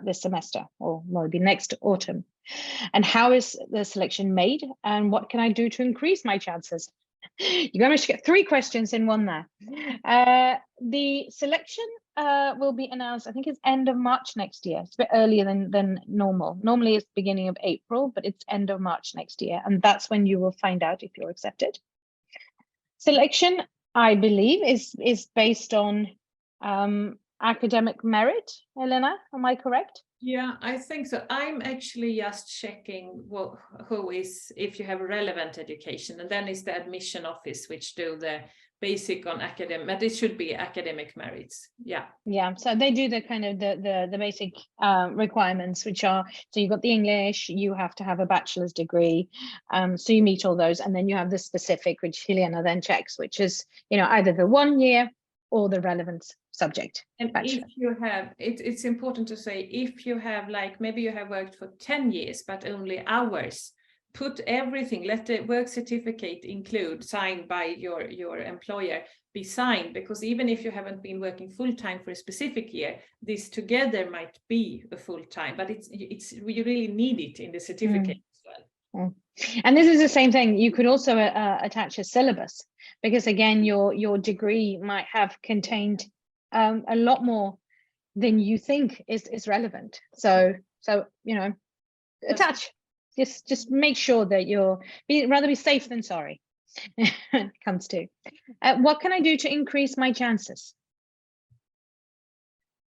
this semester, or maybe next autumn? And how is the selection made? And what can I do to increase my chances? You managed to get 3 questions in one there. The selection will be announced, I think it's end of March next year. It's a bit earlier than normal. Normally it's beginning of April, but it's end of March next year. And that's when you will find out if you're accepted. Selection, I believe, is based on academic merit. Elena, am I correct? Yeah, I think so. I'm actually just checking who is, if you have a relevant education, and then it's the admission office which do the basic on academic, but it should be academic merits. Yeah. Yeah, so they do the kind of the basic requirements, which are, so you've got the English, you have to have a bachelor's degree, so you meet all those, and then you have the specific, which Helena then checks, which is, either the 1 year or the relevant subject. And bachelor. If you have, it's important to say, if you have, like, maybe you have worked for 10 years, but only hours, put everything, let the work certificate include, signed by your employer, be signed, because even if you haven't been working full-time for a specific year, this together might be a full-time, but you really need it in the certificate as well. And this is the same thing. You could also attach a syllabus, because again, your degree might have contained a lot more than you think is relevant. So attach. Just make sure that rather be safe than sorry. It comes to what can I do to increase my chances?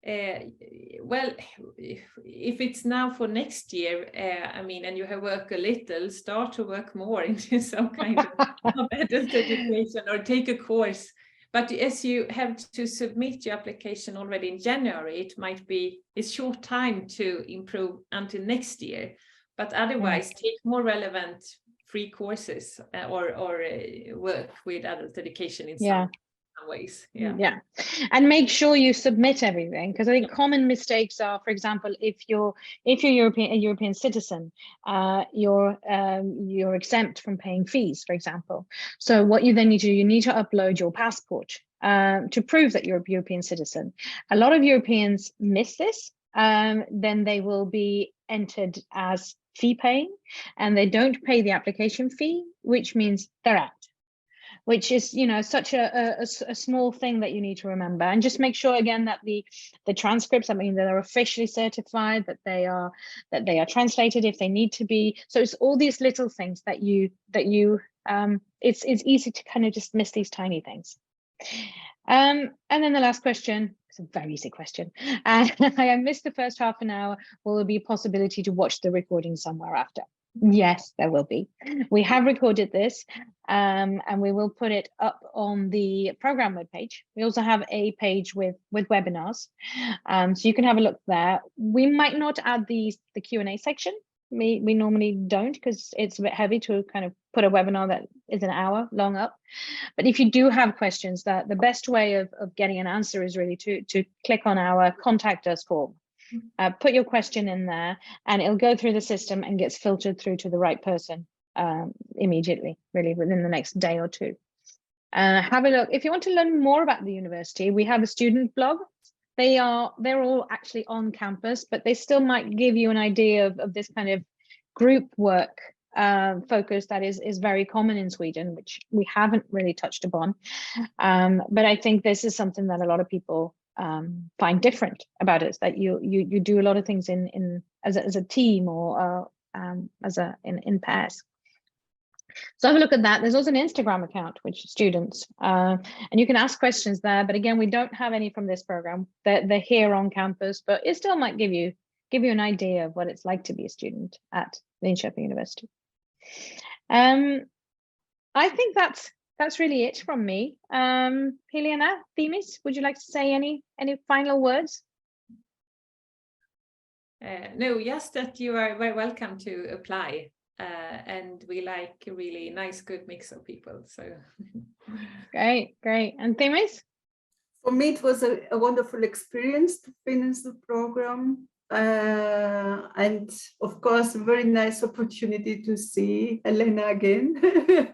Well, if it's now for next year, and you have worked a little, start to work more into some kind of adult education, or take a course. But as you have to submit your application already in January, it might be a short time to improve until next year. But otherwise, take more relevant free courses or work with adult education in some ways. Yeah, and make sure you submit everything, because I think common mistakes are, for example, if you're a European citizen, you're exempt from paying fees, for example. So what you then need to do, you need to upload your passport to prove that you're a European citizen. A lot of Europeans miss this. Then they will be entered as fee paying, and they don't pay the application fee, which means they're out. Which is, such a small thing that you need to remember. And just make sure again that the transcripts, that are officially certified, that they are translated if they need to be. So it's all these little things that it's easy to kind of just miss these tiny things. And then the last question, it's a very easy question. I missed the first half an hour. Will there be a possibility to watch the recording somewhere after? Yes, there will be. We have recorded this and we will put it up on the program webpage. We also have a page with webinars, so you can have a look there. We might not add the Q&A section. We normally don't, because it's a bit heavy to kind of put a webinar that is an hour long up. But if you do have questions, that the best way of getting an answer is really to click on our contact us form. Put your question in there, and it'll go through the system and gets filtered through to the right person immediately, really within the next day or two. Have a look. If you want to learn more about the university, we have a student blog. They're all actually on campus, but they still might give you an idea of this kind of group work focus that is very common in Sweden, which we haven't really touched upon. But I think this is something that a lot of people find different about it, that you do a lot of things as a team, or in pairs. So have a look at that. There's also an Instagram account, which is students, and you can ask questions there. But again, we don't have any from this program. They're here on campus, but it still might give you an idea of what it's like to be a student at Linköping University. I think that's really it from me. Helena, Themis, would you like to say any final words? No, just that you are very welcome to apply. And we like a really nice, good mix of people. So great. And Themis? For me, it was a wonderful experience to finish the program. And of course, a very nice opportunity to see Helena again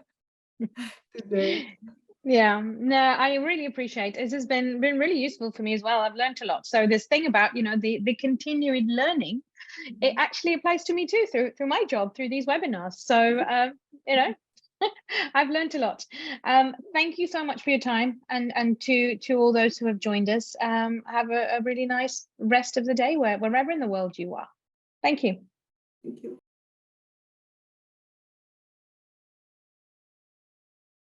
today. Yeah, no, I really appreciate it. This has been really useful for me as well. I've learned a lot. So this thing about, you know, the continued learning, it actually applies to me too through my job, through these webinars. So, you know, I've learned a lot. Thank you so much for your time, and to all those who have joined us. Have a really nice rest of the day wherever in the world you are. Thank you. Thank you.